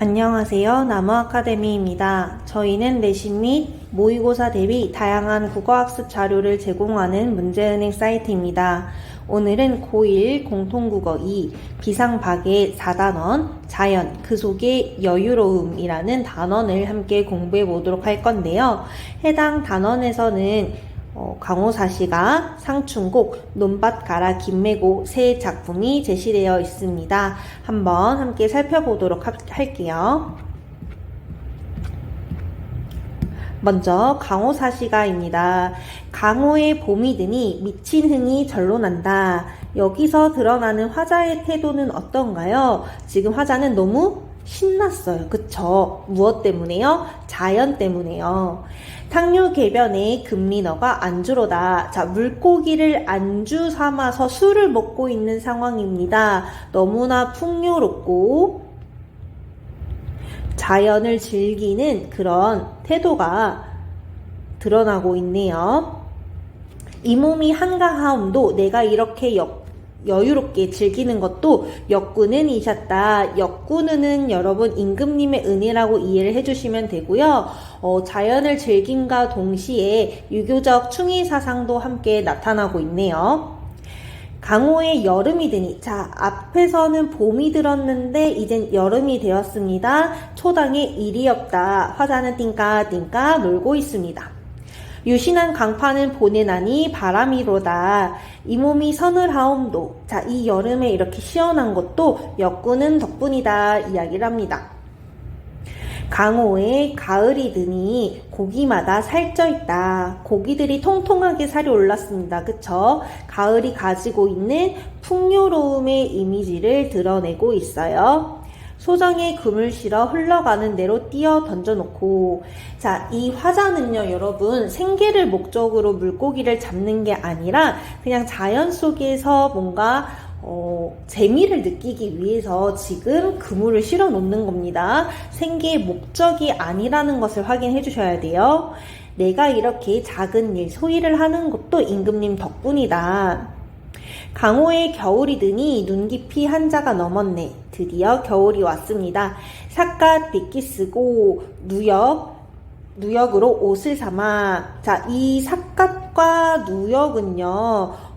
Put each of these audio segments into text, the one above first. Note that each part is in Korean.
안녕하세요. 나무 아카데미입니다. 저희는 내신 및 모의고사 대비 다양한 국어학습 자료를 제공하는 문제은행 사이트입니다. 오늘은 고1 공통국어 2 비상박의 4단원 자연 그 속에 여유로움이라는 단원을 함께 공부해 보도록 할 건데요. 해당 단원에서는 강호사시가 상충곡, 논밭 가라 김매고 세 작품이 제시되어 있습니다. 한번 함께 살펴보도록 할게요. 먼저 강호사시가입니다. 강호의 봄이 드니 미친 흥이 절로 난다. 여기서 드러나는 화자의 태도는 어떤가요? 지금 화자는 너무 신났어요. 그쵸? 무엇 때문에요? 자연 때문에요. 탕류개변에 금리너가 안주로다. 자, 물고기를 안주 삼아서 술을 먹고 있는 상황입니다. 너무나 풍요롭고 자연을 즐기는 그런 태도가 드러나고 있네요. 이 몸이 한가하옴도 내가 이렇게 여유롭게 즐기는 것도 역구는 이셨다. 역구는 여러분 임금님의 은혜라고 이해를 해주시면 되고요. 자연을 즐김과 동시에 유교적 충의 사상도 함께 나타나고 있네요. 강호의 여름이 드니, 자, 앞에서는 봄이 들었는데 이젠 여름이 되었습니다. 초당에 일이 없다. 화자는 띵까띵까 놀고 있습니다. 유신한 강파는 보내나니 바람이로다. 이 몸이 서늘하옴도, 자, 이 여름에 이렇게 시원한 것도 역구는 덕분이다 이야기를 합니다. 강호의 가을이 드니 고기마다 살쪄 있다. 고기들이 통통하게 살이 올랐습니다. 그쵸? 가을이 가지고 있는 풍요로움의 이미지를 드러내고 있어요. 소정에 금을 실어 흘러가는 대로 띄어 던져놓고, 자, 이 화자는요, 여러분, 생계를 목적으로 물고기를 잡는 게 아니라 그냥 자연 속에서 뭔가 재미를 느끼기 위해서 지금 그물을 실어 놓는 겁니다. 생계의 목적이 아니라는 것을 확인해 주셔야 돼요. 내가 이렇게 작은 일, 소일을 하는 것도 임금님 덕분이다. 강호의 겨울이 드니 눈 깊이 한자가 넘었네. 드디어 겨울이 왔습니다. 삿갓 빗기 쓰고 누역으로 옷을 삼아. 자, 이 삿갓과 누역은요,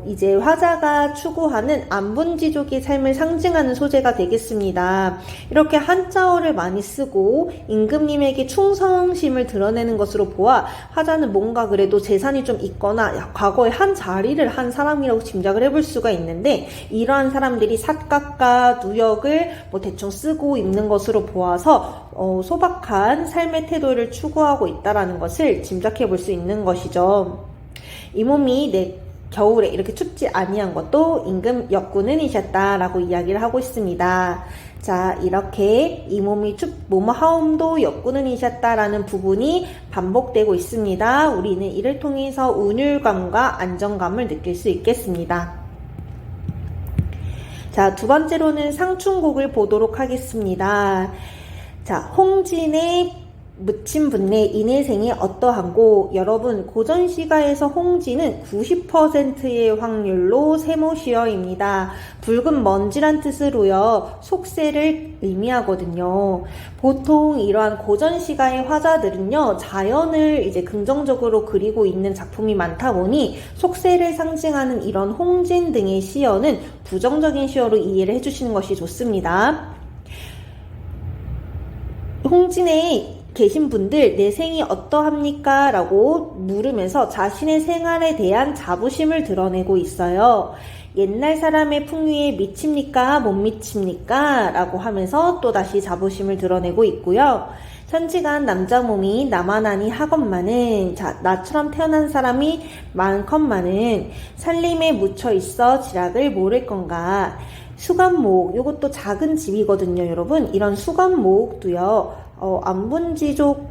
이제 화자가 추구하는 안분지족의 삶을 상징하는 소재가 되겠습니다. 이렇게 한자어를 많이 쓰고 임금님에게 충성심을 드러내는 것으로 보아 화자는 뭔가 그래도 재산이 좀 있거나 과거에 한 자리를 한 사람이라고 짐작을 해볼 수가 있는데, 이러한 사람들이 삿갓과 누역을 대충 쓰고 있는 것으로 보아서 소박한 삶의 태도를 추구하고 있다는 것을 짐작해 볼 수 있는 것이죠. 이 몸이 겨울에 이렇게 춥지 아니한 것도 임금 역구는이셨다라고 이야기를 하고 있습니다. 자, 이렇게 이 몸이 뭐뭐하옴도 역구는이셨다라는 부분이 반복되고 있습니다. 우리는 이를 통해서 운율감과 안정감을 느낄 수 있겠습니다. 자, 두 번째로는 상충곡을 보도록 하겠습니다. 자, 홍진의 무침분내 인해생이 어떠한고. 여러분, 고전시가에서 홍진은 90%의 확률로 세모시어입니다. 붉은 먼지란 뜻으로요, 속세를 의미하거든요. 보통 이러한 고전시가의 화자들은요, 자연을 이제 긍정적으로 그리고 있는 작품이 많다 보니 속세를 상징하는 이런 홍진 등의 시어는 부정적인 시어로 이해를 해주시는 것이 좋습니다. 홍진의 계신 분들, 내 생이 어떠합니까? 라고 물으면서 자신의 생활에 대한 자부심을 드러내고 있어요. 옛날 사람의 풍류에 미칩니까? 못 미칩니까? 라고 하면서 또다시 자부심을 드러내고 있고요. 천지간 남자 몸이 나만하니 하건만은, 자, 나처럼 태어난 사람이 많건만은 살림에 묻혀 있어 지락을 모를 건가. 수간목, 요것도 작은 집이거든요, 여러분. 이런 수간목도요, 안분지족하는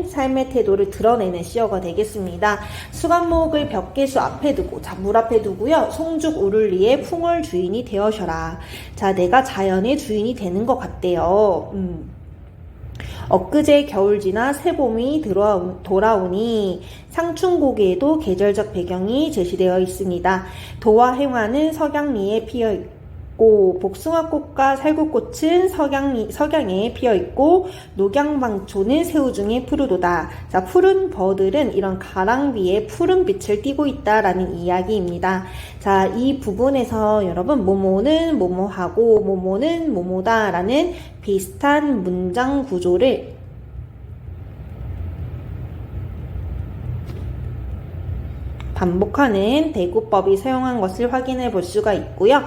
삶의 태도를 드러내는 시어가 되겠습니다. 수간목을 벽계수 앞에 두고, 자, 물 앞에 두고요. 송죽 우를리의 풍월 주인이 되어셔라. 자, 내가 자연의 주인이 되는 것 같대요. 엊그제 겨울 지나 새봄이 돌아오니. 상충곡에도 계절적 배경이 제시되어 있습니다. 도와 행화는 석양리에 피어 복숭아꽃과 살구꽃은 석양에 피어있고 녹양방초는 새우중에 푸르도다. 자, 푸른 벌들은 이런 가랑비에 푸른 빛을 띠고 있다라는 이야기입니다. 자, 이 부분에서 여러분 뭐뭐는 뭐뭐하고 뭐뭐는 뭐뭐다라는 비슷한 문장 구조를 반복하는 대구법이 사용한 것을 확인해 볼 수가 있고요.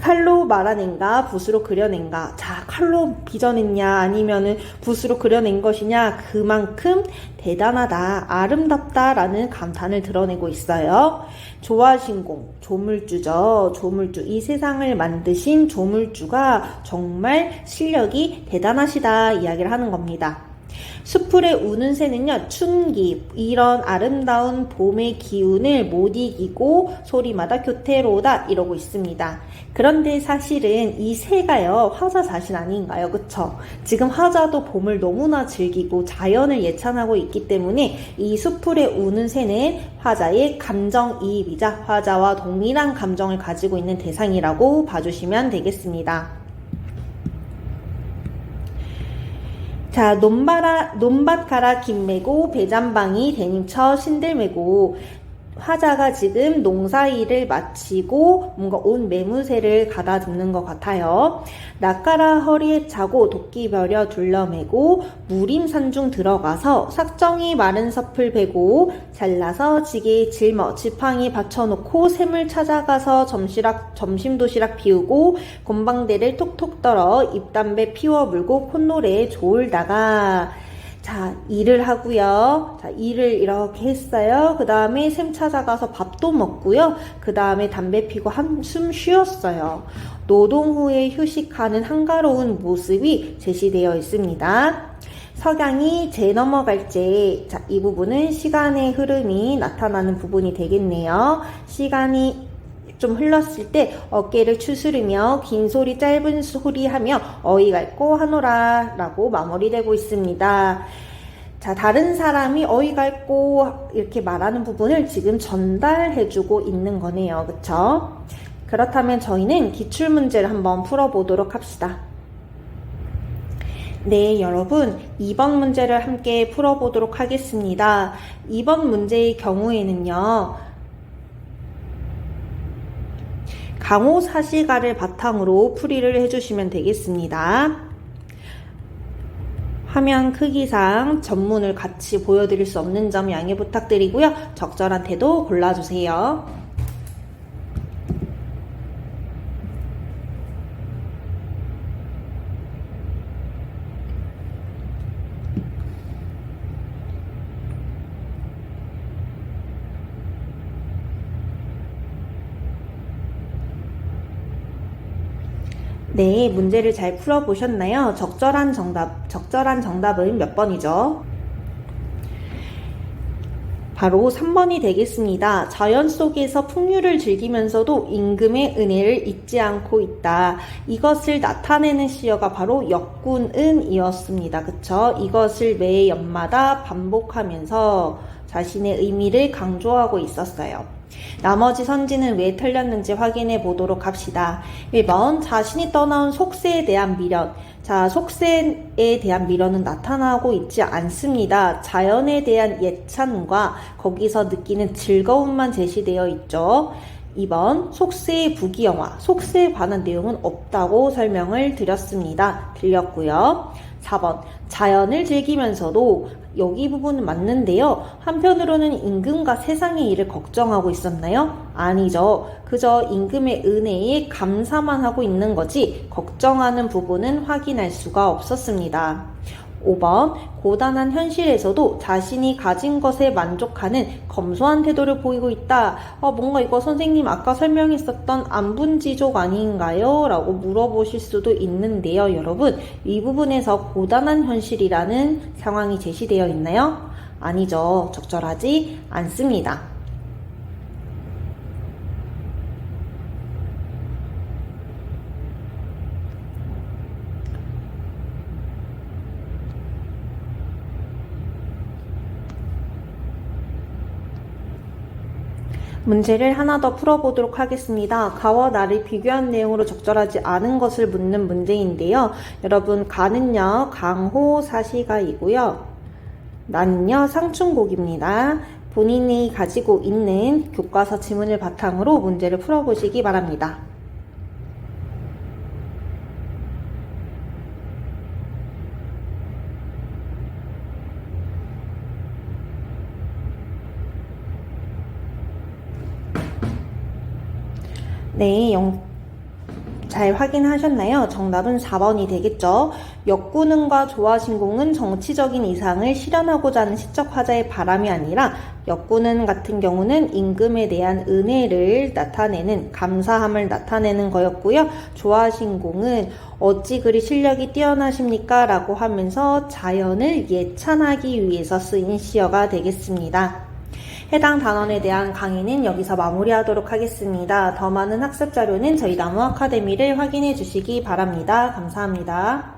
칼로 말아낸가 붓으로 그려낸가. 자, 칼로 빚어냈냐 아니면은 붓으로 그려낸 것이냐, 그만큼 대단하다, 아름답다 라는 감탄을 드러내고 있어요. 조화신공, 조물주죠. 조물주, 이 세상을 만드신 조물주가 정말 실력이 대단하시다 이야기를 하는 겁니다. 수풀에 우는 새는요, 춘기, 이런 아름다운 봄의 기운을 못 이기고 소리마다 교태로우다 이러고 있습니다. 그런데 사실은 이 새가요, 화자 자신 아닌가요? 그쵸? 지금 화자도 봄을 너무나 즐기고 자연을 예찬하고 있기 때문에 이 수풀에 우는 새는 화자의 감정이입이자 화자와 동일한 감정을 가지고 있는 대상이라고 봐주시면 되겠습니다. 자, 논밭 가라 김매고 배잔방이 대님처 신들매고. 화자가 지금 농사일을 마치고 뭔가 온 매무새를 가다듬는 것 같아요. 낯가라 허리에 차고 도끼벼려 둘러매고 무림산중 들어가서 삭정이 마른 섭을 베고 잘라서 지게에 짊어 지팡이 받쳐놓고 샘을 찾아가서 점심도시락 비우고 곤방대를 톡톡 떨어 입담배 피워 물고 콧노래에 조울다가. 자, 일을 하고요. 자, 일을 이렇게 했어요. 그 다음에 샘 찾아가서 밥도 먹고요. 그 다음에 담배 피고 한숨 쉬었어요. 노동 후에 휴식하는 한가로운 모습이 제시되어 있습니다. 석양이 재 넘어갈지. 자, 이 부분은 시간의 흐름이 나타나는 부분이 되겠네요. 시간이 좀 흘렀을 때 어깨를 추스르며 긴 소리 짧은 소리 하며 어이 갈고 하노라 라고 마무리되고 있습니다. 자, 다른 사람이 어이 갈고 이렇게 말하는 부분을 지금 전달해주고 있는 거네요. 그쵸? 그렇다면 저희는 기출문제를 한번 풀어보도록 합시다. 네, 여러분 2번 문제를 함께 풀어보도록 하겠습니다. 2번 문제의 경우에는요, 강호 사시가를 바탕으로 풀이를 해주시면 되겠습니다. 화면 크기상 전문을 같이 보여드릴 수 없는 점 양해 부탁드리고요. 적절한 태도 골라주세요. 네, 문제를 잘 풀어보셨나요? 적절한 정답은 몇 번이죠? 바로 3번이 되겠습니다. 자연 속에서 풍류를 즐기면서도 임금의 은혜를 잊지 않고 있다. 이것을 나타내는 시어가 바로 역군은이었습니다. 그쵸? 이것을 매 연마다 반복하면서 자신의 의미를 강조하고 있었어요. 나머지 선지는 왜 틀렸는지 확인해 보도록 합시다. 1번, 자신이 떠나온 속세에 대한 미련. 자, 속세에 대한 미련은 나타나고 있지 않습니다. 자연에 대한 예찬과 거기서 느끼는 즐거움만 제시되어 있죠. 2번, 속세의 부귀영화. 속세에 관한 내용은 없다고 설명을 드렸습니다. 들렸고요. 4번, 자연을 즐기면서도. 여기 부분은 맞는데요. 한편으로는 임금과 세상의 일을 걱정하고 있었나요? 아니죠. 그저 임금의 은혜에 감사만 하고 있는 거지 걱정하는 부분은 확인할 수가 없었습니다. 5번, 고단한 현실에서도 자신이 가진 것에 만족하는 검소한 태도를 보이고 있다. 뭔가 이거 선생님 아까 설명했었던 안분지족 아닌가요? 라고 물어보실 수도 있는데요. 여러분, 이 부분에서 고단한 현실이라는 상황이 제시되어 있나요? 아니죠. 적절하지 않습니다. 문제를 하나 더 풀어보도록 하겠습니다. 가와 나를 비교한 내용으로 적절하지 않은 것을 묻는 문제인데요. 여러분, 가는요, 강호 사시가이고요. 나는요, 상충곡입니다. 본인이 가지고 있는 교과서 지문을 바탕으로 문제를 풀어보시기 바랍니다. 네, 잘 확인하셨나요? 정답은 4번이 되겠죠. 역군응과 조화신공은 정치적인 이상을 실현하고자 하는 시적 화자의 바람이 아니라 역군응 같은 경우는 임금에 대한 은혜를 나타내는 감사함을 나타내는 거였고요. 조화신공은 어찌 그리 실력이 뛰어나십니까? 라고 하면서 자연을 예찬하기 위해서 쓰인 시어가 되겠습니다. 해당 단원에 대한 강의는 여기서 마무리하도록 하겠습니다. 더 많은 학습 자료는 저희 나무 아카데미를 확인해 주시기 바랍니다. 감사합니다.